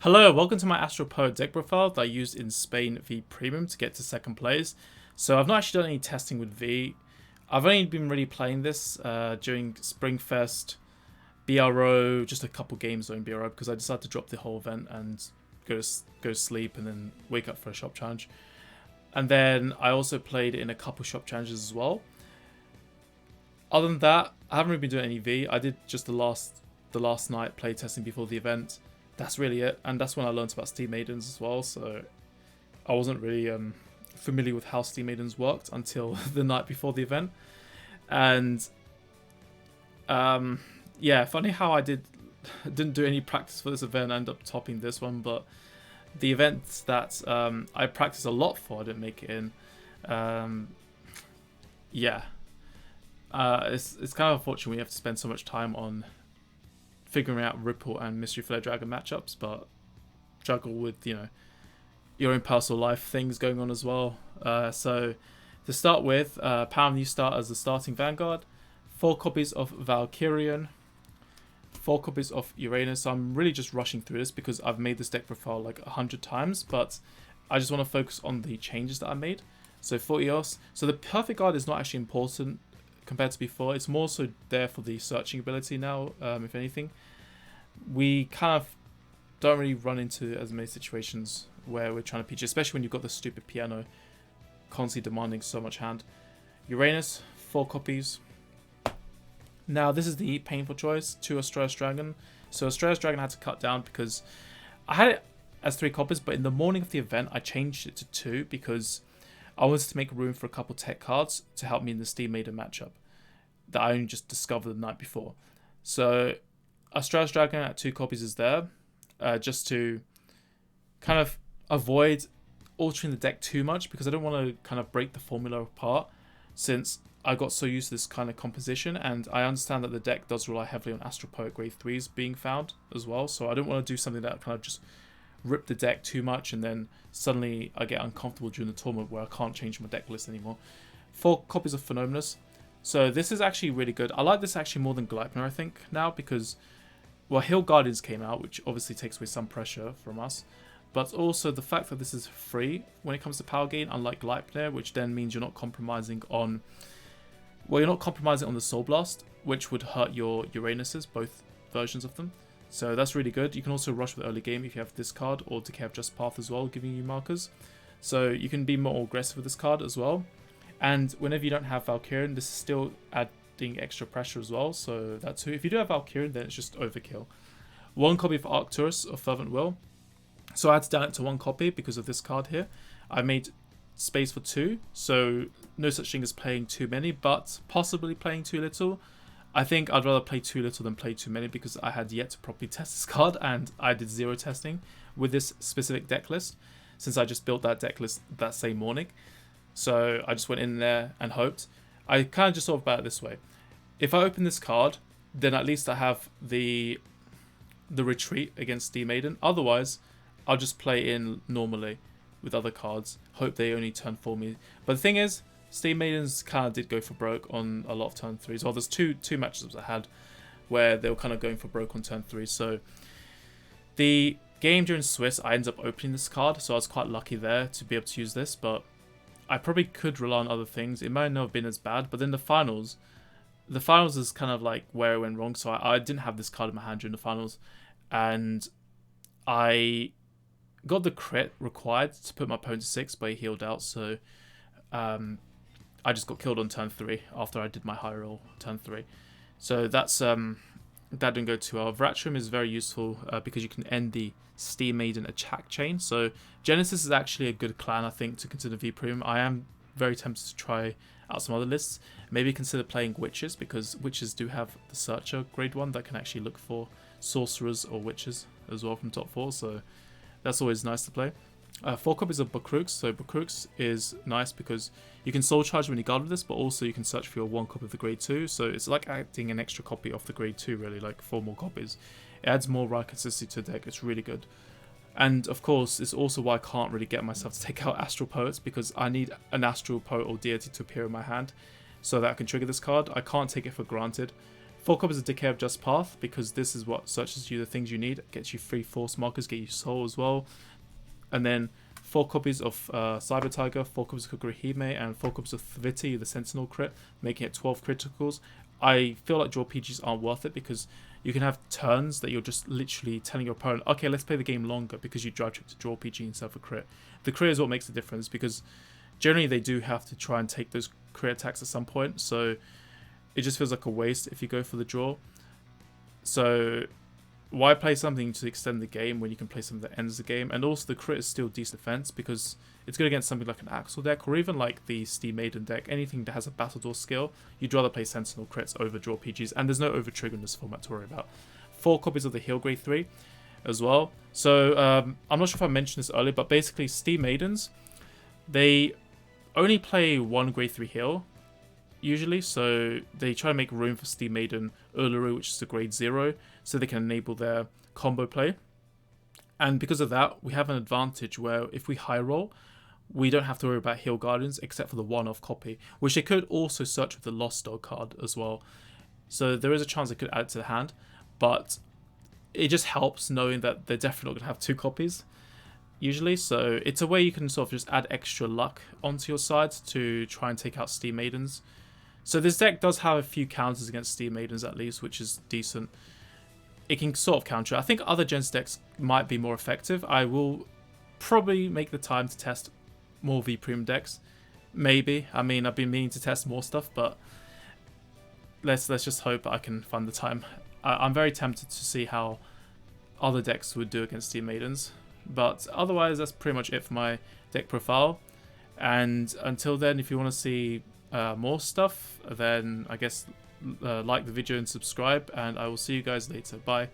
Hello, welcome to my Astral Poet deck profile that I used in Spain V Premium to get to second place. So I've not actually done any testing with V. I've only been really playing this during Springfest, BRO, just a couple games during BRO because I decided to drop the whole event and go to sleep and then wake up for a shop challenge. And then I also played in a couple shop challenges as well. Other than that, I haven't really been doing any V. I did just the last night play testing before the event. That's really it, and that's when I learned about Steam Maidens as well, so I wasn't really familiar with how Steam Maidens worked until the night before the event. And yeah, funny how I didn't do any practice for this event. I ended up topping this one, but the events that I practiced a lot for, I didn't make it in. Yeah, it's kind of unfortunate we have to spend so much time on figuring out Ripple and Mystery Flare Dragon matchups, but juggle with, your own personal life things going on as well. So to start with, Pound, you start as the starting Vanguard, 4 copies of Valkyrie, 4 copies of Uranus. So I'm really just rushing through this because I've made this deck profile like 100 times, but I just want to focus on the changes that I made. So for EOS, so the Perfect Guard is not actually important compared to before. It's more so there for the searching ability now, if anything. We kind of don't really run into as many situations where we're trying to PG, especially when you've got the stupid piano constantly demanding so much hand. Uranus, 4 copies. Now this is the painful choice, 2 Astralis Dragon. So Astralis Dragon I had to cut down because I had it as 3 copies, but in the morning of the event I changed it to 2 because I wanted to make room for a couple tech cards to help me in the Steam Maiden matchup that I only just discovered the night before. So Astralis Dragon at 2 copies is there, just to kind of avoid altering the deck too much because I don't want to kind of break the formula apart since I got so used to this kind of composition, and I understand that the deck does rely heavily on Astral Poet grade 3s being found as well, so I don't want to do something that kind of just rip the deck too much and then suddenly I get uncomfortable during the tournament where I can't change my deck list anymore. 4 copies of Phenomenus. So this is actually really good. I like this actually more than Gleipnir, I think, now, because, well, Hill Guardians came out, which obviously takes away some pressure from us, but also the fact that this is free when it comes to power gain, unlike Gleipnir, which then means you're not compromising on, well, you're not compromising on the Soul Blast, which would hurt your Uranuses, both versions of them. So that's really good. You can also rush with early game if you have this card, or Decay of Just Path as well, giving you markers. So you can be more aggressive with this card as well. And whenever you don't have Valkyrie, this is still adding extra pressure as well. So that too. If you do have Valkyrie, then it's just overkill. 1 copy of Arcturus of Fervent Will. So I had to down it to 1 copy because of this card here. I made space for 2, so no such thing as playing too many, but possibly playing too little. I think I'd rather play too little than play too many because I had yet to properly test this card, and I did 0 testing with this specific deck list since I just built that deck list that same morning. So I just went in there and hoped. I kind of just thought about it this way. If I open this card, then at least I have the retreat against Steam Maiden. Otherwise, I'll just play in normally with other cards. Hope they only turn for me. But the thing is, Steam Maidens kind of did go for broke on a lot of turn 3s. Well, there's two matchups I had where they were kind of going for broke on turn 3. So the game during Swiss, I ended up opening this card, so I was quite lucky there to be able to use this. But I probably could rely on other things. It might not have been as bad. But then the finals is kind of like where it went wrong. So I didn't have this card in my hand during the finals, and I got the crit required to put my opponent to 6, but he healed out. So I just got killed on turn 3 after I did my high roll turn 3. So that's that didn't go too well. Veratrum is very useful because you can end the Steam Maiden attack chain. So Genesis is actually a good clan, I think, to consider V Premium. I am very tempted to try out some other lists. Maybe consider playing Witches, because Witches do have the Searcher grade 1 that can actually look for Sorcerers or Witches as well from top 4. So that's always nice to play. 4 copies of Bakrux. So Bakrux is nice because you can soul charge when you guard with this, but also you can search for your 1 copy of the grade 2. So it's like adding an extra copy of the grade 2, really, like 4 more copies. It adds more ride consistency to the deck. It's really good. And of course, it's also why I can't really get myself to take out Astral Poets, because I need an Astral Poet or Deity to appear in my hand so that I can trigger this card. I can't take it for granted 4 copies of Decay of Just Path, because this is what searches you the things you need. It gets you 3 force markers, get you soul as well. And then 4 copies of Cyber Tiger, 4 copies of Kogurihime, and 4 copies of Viti, the Sentinel crit, making it 12 criticals. I feel like draw PGs aren't worth it because you can have turns that you're just literally telling your opponent, okay, let's play the game longer, because you drive check to draw PG instead of a crit. The crit is what makes the difference, because generally they do have to try and take those crit attacks at some point, so it just feels like a waste if you go for the draw. So why play something to extend the game when you can play something that ends the game? And also the crit is still decent defense, because it's good against something like an Axel deck, or even like the Steam Maiden deck. Anything that has a Battledore skill, you'd rather play Sentinel crits over draw PGs, and there's no over trigger in this format to worry about. 4 copies of the Heal Grade 3 as well. So I'm not sure if I mentioned this earlier, but basically Steam Maidens, they only play 1 Grade 3 heal usually, so they try to make room for Steam Maiden Uluru, which is a Grade 0, so they can enable their combo play. And because of that, we have an advantage where if we high roll, we don't have to worry about Heal Guardians except for the one-off copy, which they could also search with the Lost Dog card as well. So there is a chance they could add it to the hand, but it just helps knowing that they're definitely not going to have 2 copies usually. So it's a way you can sort of just add extra luck onto your side to try and take out Steam Maidens. So this deck does have a few counters against Steam Maidens at least, which is decent. It can sort of counter. I think other gens decks might be more effective. I will probably make the time to test more V Premium decks. Maybe. I mean, I've been meaning to test more stuff, but let's just hope I can find the time. I'm very tempted to see how other decks would do against Steam Maidens. But otherwise, that's pretty much it for my deck profile. And until then, if you want to see more stuff, then I guess like the video and subscribe, and I will see you guys later. Bye.